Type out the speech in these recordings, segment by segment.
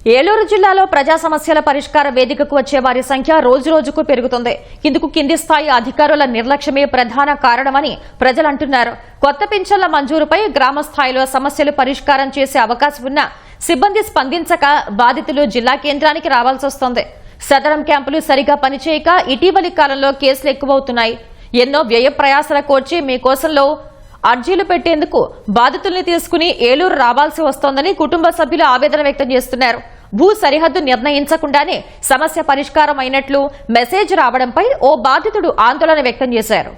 ఏలూరు జిల్లాలో ప్రజా సమస్యల పరిష్కార వేదికకు వచ్చే వారి సంఖ్య రోజురోజుకు పెరుగుతుంది. ఇందుకు కింది స్థాయి అధికారుల నిర్లక్ష్యమే ప్రధాన కారణమని ప్రజలు అంటున్నారు. కొత్త పింఛన్ల మంజూరుపై గ్రామ స్థాయిలో సమస్యలు పరిష్కారం చేసే అవకాశం ఉన్న సిబ్బంది స్పందించక బాధితులు జిల్లా కేంద్రానికి రావాల్సి వస్తోంది. సదరం క్యాంపులు సరిగా పనిచేయక ఇటీవలి కాలంలో కేసులు ఎక్కువవుతున్నాయి. ఎన్నో వ్యయ ప్రయాసల కోర్చి మీకోసంలో అర్జీలు పెట్టేందుకు బాధితుల్ని తీసుకుని ఏలూరు రావాల్సి వస్తోందని కుటుంబ సభ్యులు ఆవేదన వ్యక్తం చేస్తున్నారు. భూ సరిహద్దు నిర్ణయించకుండానే సమస్య పరిష్కారం అయినట్లు మెసేజ్ రావడంపై ఓ బాధితుడు ఆందోళన వ్యక్తం చేశారు.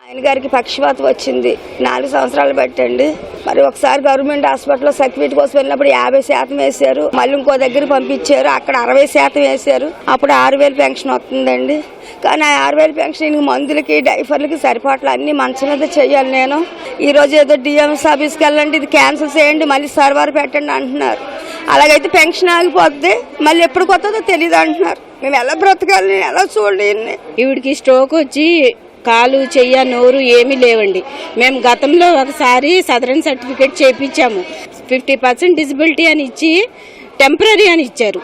ఆయన గారికి పక్షపాతం వచ్చింది. 4 సంవత్సరాలు పెట్టండి. మరి ఒకసారి గవర్నమెంట్ హాస్పిటల్లో సర్టిఫికేట్ కోసం వెళ్ళినప్పుడు 50% వేశారు. మళ్ళీ ఇంకో దగ్గర పంపించారు, అక్కడ 60% వేశారు. అప్పుడు 6,000 పెన్షన్ వస్తుందండి. కానీ ఆ 6,000 పెన్షన్ మందులకి డైఫర్లకి సరిపోవట్లే. అన్ని మంచం మీద చెయ్యాలి. నేను ఈరోజు ఏదో డిఎంఎస్ ఆఫీస్కి వెళ్ళండి, ఇది క్యాన్సిల్ చేయండి, మళ్ళీ సర్వర్ పెట్టండి అంటున్నారు. అలాగైతే పెన్షన్ ఆగిపోద్ది, మళ్ళీ ఎప్పుడు కొత్తదో తెలియదు అంటున్నారు. మేము ఎలా బ్రతకాలి, ఎలా చూడండి. ఈవిడికి స్ట్రోక్ వచ్చి కాలు చెయ్య నోరు ఏమీ లేవండి. మేము గతంలో ఒకసారి సదరన్ సర్టిఫికేట్ చేయించాము. 50% డిజబిలిటీ అని ఇచ్చి టెంపరీ అని ఇచ్చారు.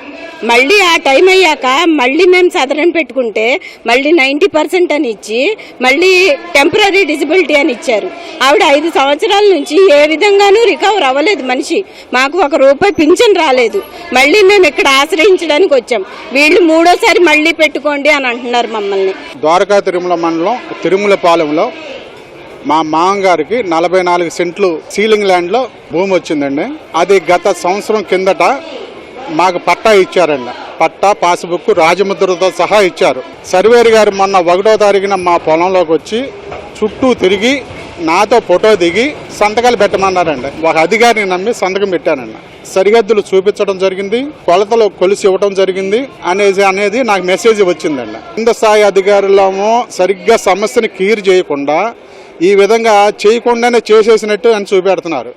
మళ్ళీ ఆ టైం అయ్యాక మళ్ళీ మేము సదరన్ పెట్టుకుంటే మళ్ళీ 90% అని ఇచ్చి మళ్ళీ టెంపరీ డిజబిలిటీ అని ఇచ్చారు. ఆవిడ 5 సంవత్సరాల నుంచి ఏ విధంగానూ రికవర్ అవ్వలేదు మనిషి. మాకు ₹1 పింఛన్ రాలేదు. మళ్ళీ మేము ఇక్కడ ఆశ్రయించడానికి వచ్చాం. వీళ్ళు 3వ మళ్ళీ పెట్టుకోండి అని అంటున్నారు మమ్మల్ని. ద్వారకా తిరుమల మండలం తిరుమలపాలెంలో మా మామగారికి 44 సెంట్లు సీలింగ్ ల్యాండ్లో భూమి వచ్చిందండి. అది గత సంవత్సరం కిందట మాకు పట్టా ఇచ్చారండి. పట్టా పాస్బుక్ రాజముద్రతో సహా ఇచ్చారు. సర్వేర్ గారు మొన్న 1వ తారీఖున మా పొలంలోకి వచ్చి చుట్టూ తిరిగి నాతో ఫోటో దిగి సంతకాలు పెట్టమన్నారండి. ఒక అధికారిని నమ్మి సంతకం పెట్టానండి. సరిహద్దులు చూపించడం జరిగింది, కొలతలు కొలిసి ఇవ్వడం జరిగింది అనేది నాకు మెసేజ్ వచ్చిందండి. కింద స్థాయి అధికారులేమో సరిగ్గా సమస్యని క్లియర్ చేయకుండా ఈ విధంగా చేయకుండానే చేసేసినట్టు అని చూపెడుతున్నారు.